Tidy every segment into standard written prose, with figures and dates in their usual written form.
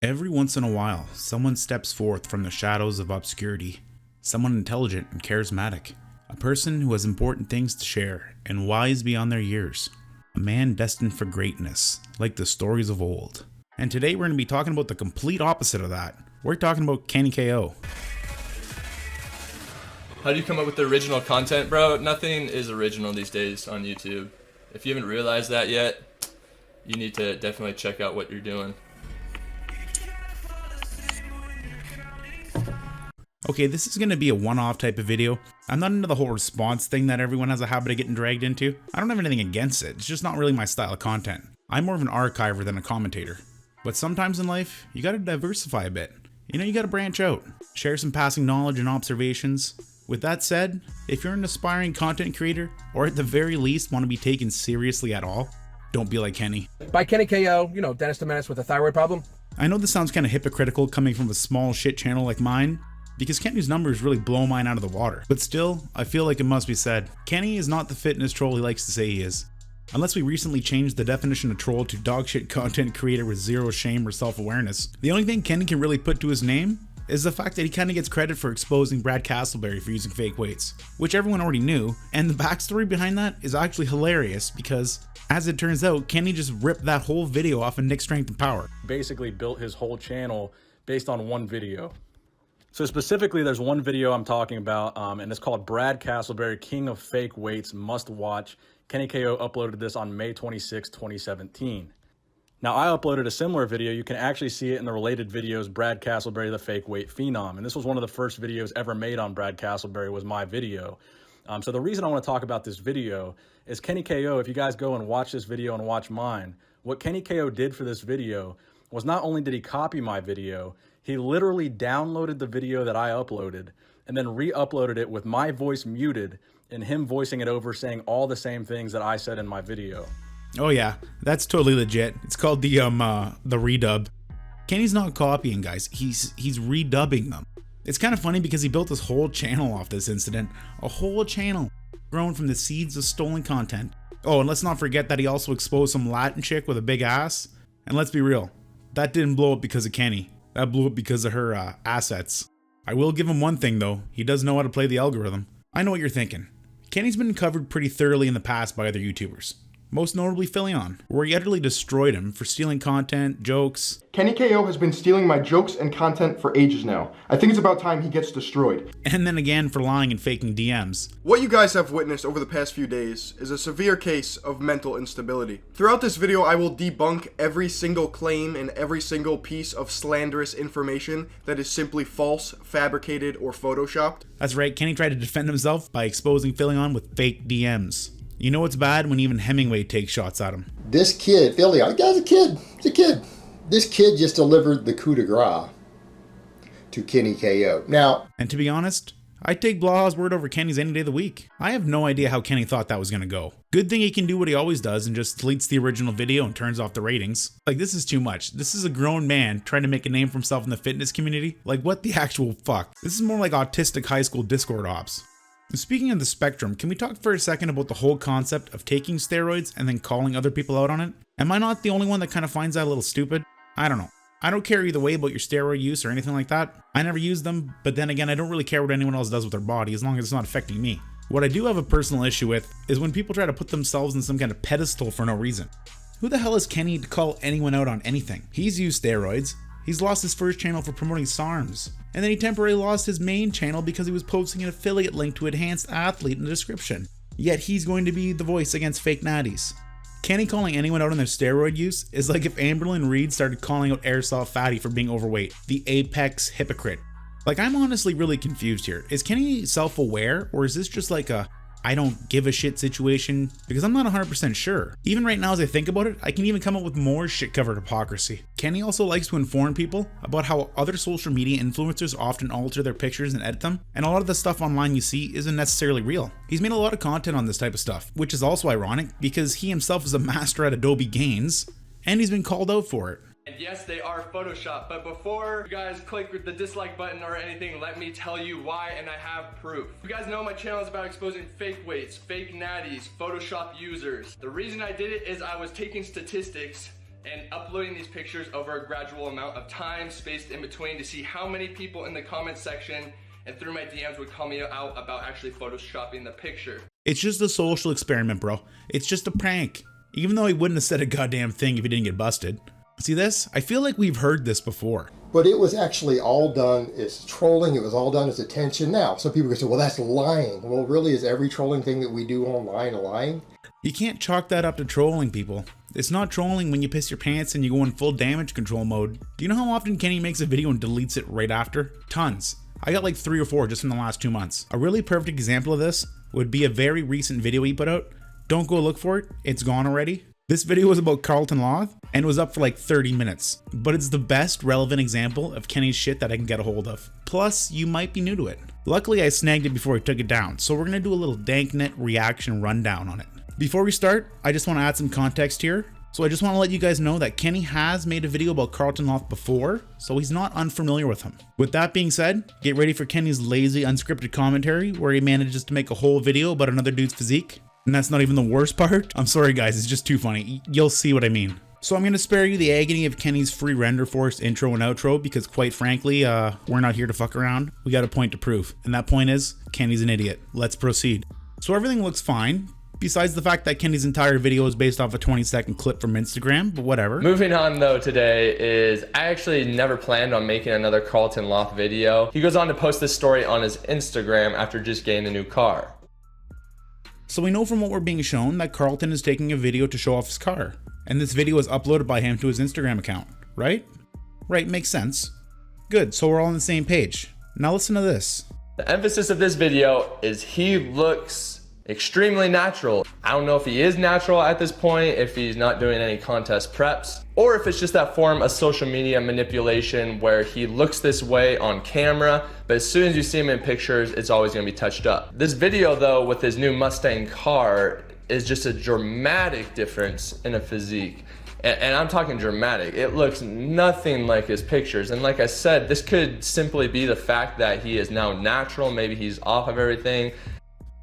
Every once in a while, someone steps forth from the shadows of obscurity. Someone intelligent and charismatic. A person who has important things to share and wise beyond their years. A man destined for greatness, like the stories of old. And today we're going to be talking about the complete opposite of that. We're talking about Kenny KO. How do you come up with the original content, bro? Nothing is original these days on YouTube. If you haven't realized that yet, you need to definitely check out what you're doing. Okay, this is going to be a one-off type of video. I'm not into the whole response thing that everyone has a habit of getting dragged into. I don't have anything against it, it's just not really my style of content. I'm more of an archiver than a commentator. But sometimes in life, you gotta diversify a bit. You gotta branch out, share some passing knowledge and observations. With that said, if you're an aspiring content creator, or at the very least want to be taken seriously at all, don't be like Kenny. By Kenny KO, Dennis the Menace with a thyroid problem. I know this sounds kind of hypocritical coming from a small shit channel like mine, because Kenny's numbers really blow mine out of the water. But still, I feel like it must be said, Kenny is not the fitness troll he likes to say he is. Unless we recently changed the definition of troll to dogshit content creator with zero shame or self-awareness. The only thing Kenny can really put to his name is the fact that he kind of gets credit for exposing Brad Castleberry for using fake weights, which everyone already knew, and the backstory behind that is actually hilarious because, as it turns out, Kenny just ripped that whole video off of Nick Strength and Power. Basically built his whole channel based on one video. So specifically, there's one video I'm talking about, and it's called Brad Castleberry, King of Fake Weights, Must Watch. Kenny KO uploaded this on May 26, 2017. Now, I uploaded a similar video. You can actually see it in the related videos, Brad Castleberry, the Fake Weight Phenom. And this was one of the first videos ever made on Brad Castleberry, was my video. So the reason I want to talk about this video is Kenny KO, if you guys go and watch this video and watch mine, what Kenny KO did for this video was not only did he copy my video, he literally downloaded the video that I uploaded and then re-uploaded it with my voice muted and him voicing it over saying all the same things that I said in my video. Oh yeah, that's totally legit. It's called the redub. Kenny's not copying, guys. He's redubbing them. It's kind of funny because he built this whole channel off this incident. A whole channel grown from the seeds of stolen content. Oh, and let's not forget that he also exposed some Latin chick with a big ass. And let's be real, that didn't blow up because of Kenny. That blew up because of her assets. I will give him one thing though, he does know how to play the algorithm. I know what you're thinking. Kenny's been covered pretty thoroughly in the past by other YouTubers. Most notably Philion, where he utterly destroyed him for stealing content, jokes. Kenny KO has been stealing my jokes and content for ages now. I think it's about time he gets destroyed. And then again for lying and faking DMs. What you guys have witnessed over the past few days is a severe case of mental instability. Throughout this video, I will debunk every single claim and every single piece of slanderous information that is simply false, fabricated, or photoshopped. That's right, Kenny tried to defend himself by exposing Philion with fake DMs. You know it's bad when even Hemingway takes shots at him. This kid, Philly, the guy's a kid. He's a kid. This kid just delivered the coup de grace to Kenny KO. Now, and to be honest, I'd take Blah's word over Kenny's any day of the week. I have no idea how Kenny thought that was gonna go. Good thing he can do what he always does and just deletes the original video and turns off the ratings. Like, this is too much. This is a grown man trying to make a name for himself in the fitness community. Like, what the actual fuck? This is more like autistic high school Discord ops. Speaking of the spectrum, can we talk for a second about the whole concept of taking steroids and then calling other people out on it? Am I not the only one that kind of finds that a little stupid? I don't know. I don't care either way about your steroid use or anything like that. I never use them, but then again, I don't really care what anyone else does with their body as long as it's not affecting me. What I do have a personal issue with is when people try to put themselves in some kind of pedestal for no reason. Who the hell is Kenny to call anyone out on anything? He's used steroids. He's lost his first channel for promoting SARMs. And then he temporarily lost his main channel because he was posting an affiliate link to Enhanced Athlete in the description. Yet he's going to be the voice against fake natties. Kenny calling anyone out on their steroid use is like if Amberlyn Reed started calling out Airsoft Fatty for being overweight. The apex hypocrite. Like, I'm honestly really confused here. Is Kenny self-aware, or is this just like a I don't give a shit situation? Because I'm not 100% sure. Even right now as I think about it, I can even come up with more shit-covered hypocrisy. Kenny also likes to inform people about how other social media influencers often alter their pictures and edit them, and a lot of the stuff online you see isn't necessarily real. He's made a lot of content on this type of stuff, which is also ironic because he himself is a master at Adobe Gains, and he's been called out for it. And yes, they are Photoshopped, but before you guys click the dislike button or anything, let me tell you why, and I have proof. You guys know my channel is about exposing fake weights, fake natties, Photoshop users. The reason I did it is I was taking statistics and uploading these pictures over a gradual amount of time spaced in between to see how many people in the comment section and through my DMs would call me out about actually photoshopping the picture. It's just a social experiment, bro. It's just a prank. Even though he wouldn't have said a goddamn thing if he didn't get busted. See this? I feel like we've heard this before. But it was actually all done as trolling. It was all done as attention. Now, some people can say, well, that's lying. Well, really, is every trolling thing that we do online lying? You can't chalk that up to trolling, people. It's not trolling when you piss your pants and you go in full damage control mode. Do you know how often Kenny makes a video and deletes it right after? Tons. I got like 3 or 4 just in the last 2 months. A really perfect example of this would be a very recent video he put out. Don't go look for it. It's gone already. This video was about Carlton Loth and it was up for like 30 minutes, but it's the best relevant example of Kenny's shit that I can get a hold of. Plus, you might be new to it. Luckily, I snagged it before I took it down, so we're gonna do a little Danknet reaction rundown on it. Before we start, I just wanna add some context here. So I just wanna let you guys know that Kenny has made a video about Carlton Loth before, so he's not unfamiliar with him. With that being said, get ready for Kenny's lazy, unscripted commentary where he manages to make a whole video about another dude's physique. And that's not even the worst part. I'm sorry guys, it's just too funny. You'll see what I mean. So I'm gonna spare you the agony of Kenny's free render force intro and outro because quite frankly, we're not here to fuck around. We got a point to prove. And that point is, Kenny's an idiot. Let's proceed. So everything looks fine, besides the fact that Kenny's entire video is based off a 20-second clip from Instagram, but whatever. Moving on though today is, I actually never planned on making another Carlton Loth video. He goes on to post this story on his Instagram after just getting a new car. So we know from what we're being shown that Carlton is taking a video to show off his car. And this video was uploaded by him to his Instagram account, right? Right, makes sense. Good, so we're all on the same page. Now listen to this. The emphasis of this video is he looks extremely natural. I don't know if he is natural at this point, if he's not doing any contest preps, or if it's just that form of social media manipulation where he looks this way on camera, but as soon as you see him in pictures, it's always gonna be touched up. This video though, with his new Mustang car, is just a dramatic difference in a physique. And I'm talking dramatic. It looks nothing like his pictures. And like I said, this could simply be the fact that he is now natural, maybe he's off of everything.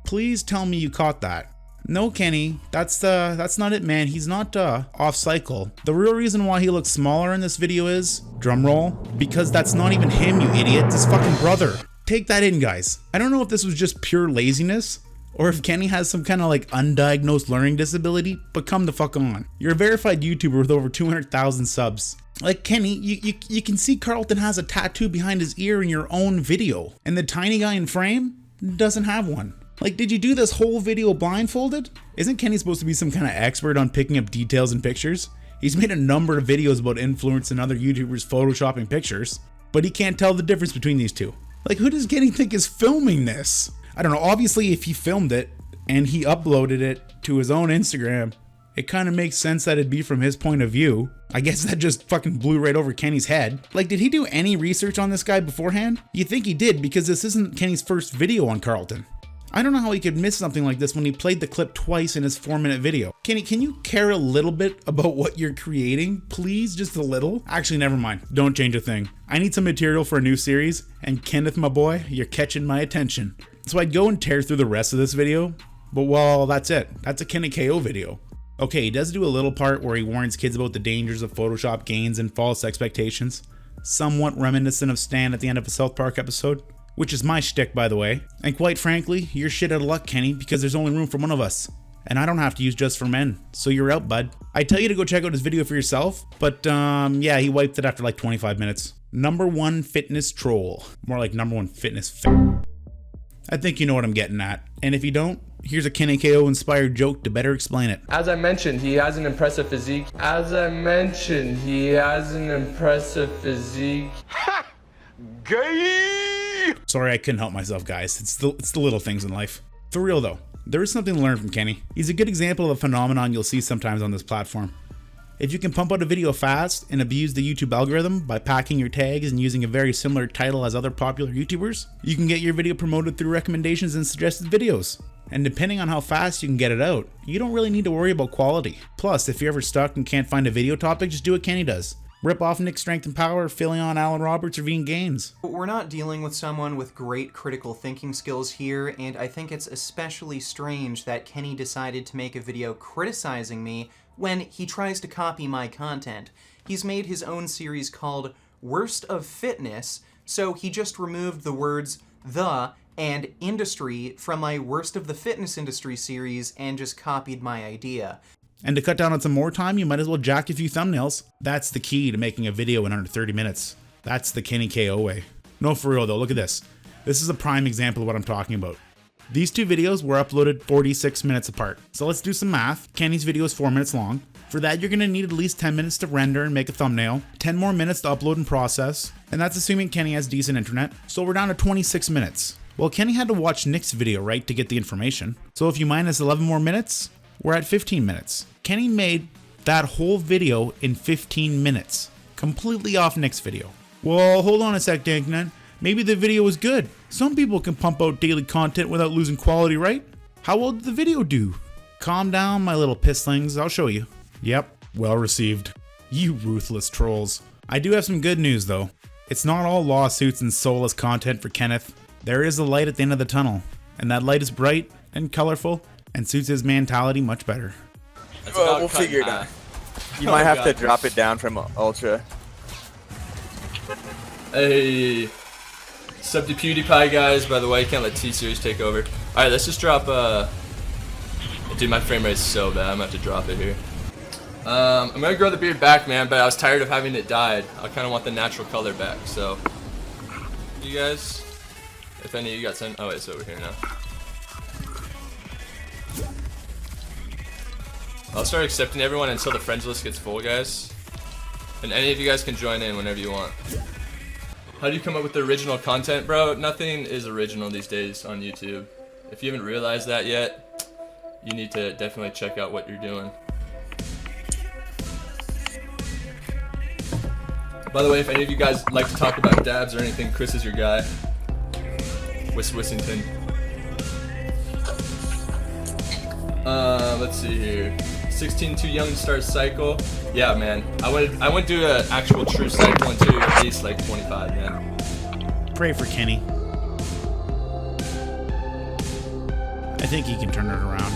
Please tell me you caught that. No, Kenny, that's not it, man. He's not off cycle. The real reason why he looks smaller in this video is, drumroll, because that's not even him, you idiot. It's his fucking brother. Take that in, guys. I don't know if this was just pure laziness or if Kenny has some kind of like undiagnosed learning disability, but come the fuck on. You're a verified YouTuber with over 200,000 subs. Like Kenny, you can see Carlton has a tattoo behind his ear in your own video, and the tiny guy in frame doesn't have one. Like, did you do this whole video blindfolded? Isn't Kenny supposed to be some kind of expert on picking up details in pictures? He's made a number of videos about influencers and other YouTubers photoshopping pictures, but he can't tell the difference between these two. Like, who does Kenny think is filming this? I don't know, obviously if he filmed it and he uploaded it to his own Instagram, it kind of makes sense that it'd be from his point of view. I guess that just fucking blew right over Kenny's head. Like, did he do any research on this guy beforehand? You think he did, because this isn't Kenny's first video on Carlton. I don't know how he could miss something like this when he played the clip twice in his 4-minute video. Kenny, can you care a little bit about what you're creating? Please, just a little? Actually, never mind. Don't change a thing. I need some material for a new series, and Kenneth, my boy, you're catching my attention. So I'd go and tear through the rest of this video, but well, that's it. That's a Kenny KO video. Okay, he does do a little part where he warns kids about the dangers of Photoshop gains and false expectations. Somewhat reminiscent of Stan at the end of a South Park episode. Which is my shtick, by the way. And quite frankly, you're shit out of luck, Kenny, because there's only room for one of us. And I don't have to use Just for Men, so you're out, bud. I tell you to go check out his video for yourself, but yeah, he wiped it after like 25 minutes. Number 1 fitness troll. More like number 1 fitness I think you know what I'm getting at. And if you don't, here's a Kenny KO inspired joke to better explain it. As I mentioned, he has an impressive physique. Ha! Gay! Sorry, I couldn't help myself, guys. It's the little things in life. For real though, there is something to learn from Kenny. He's a good example of a phenomenon you'll see sometimes on this platform. If you can pump out a video fast and abuse the YouTube algorithm by packing your tags and using a very similar title as other popular YouTubers, you can get your video promoted through recommendations and suggested videos. And depending on how fast you can get it out, you don't really need to worry about quality. Plus, if you're ever stuck and can't find a video topic, just do what Kenny does. Rip off Nick Strength and Power, filling on Alan Roberts or Veen Gaines. We're not dealing with someone with great critical thinking skills here, and I think it's especially strange that Kenny decided to make a video criticizing me when he tries to copy my content. He's made his own series called Worst of Fitness, so he just removed the words the and industry from my Worst of the Fitness Industry series and just copied my idea. And to cut down on some more time, you might as well jack a few thumbnails. That's the key to making a video in under 30 minutes. That's the Kenny KO way. No, for real though, look at this. This is a prime example of what I'm talking about. These two videos were uploaded 46 minutes apart. So let's do some math. Kenny's video is 4 minutes long. For that, you're gonna need at least 10 minutes to render and make a thumbnail, 10 more minutes to upload and process, and that's assuming Kenny has decent internet. So we're down to 26 minutes. Well, Kenny had to watch Nick's video, right, to get the information. So if you minus 11 more minutes, we're at 15 minutes. Kenny made that whole video in 15 minutes, completely off Nick's video. Well, hold on a sec, Danknet. Maybe the video was good. Some people can pump out daily content without losing quality, right? How well did the video do? Calm down, my little pisslings. I'll show you. Yep, well received. You ruthless trolls. I do have some good news though. It's not all lawsuits and soulless content for Kenneth. There is a light at the end of the tunnel, and that light is bright and colorful and suits his mentality much better. Well, we'll figure it out. You might have to drop it down from Ultra. Hey, sub to PewDiePie, guys. By the way, can't let T-Series take over. All right, let's just drop. Dude, my frame rate's so bad. I'm gonna have to drop it here. I'm gonna grow the beard back, man. But I was tired of having it dyed. I kind of want the natural color back. So, you guys, if any of you got sent, oh wait, it's over here now. I'll start accepting everyone until the friends list gets full, guys. And any of you guys can join in whenever you want. How do you come up with the original content, bro? Nothing is original these days on YouTube. If you haven't realized that yet, you need to definitely check out what you're doing. By the way, if any of you guys like to talk about dabs or anything, Chris is your guy. Wissington. Let's see here. 16 too young to start cycle. Yeah, man. I went to an actual true cycle until at least like 25, man. Pray for Kenny. I think he can turn it around.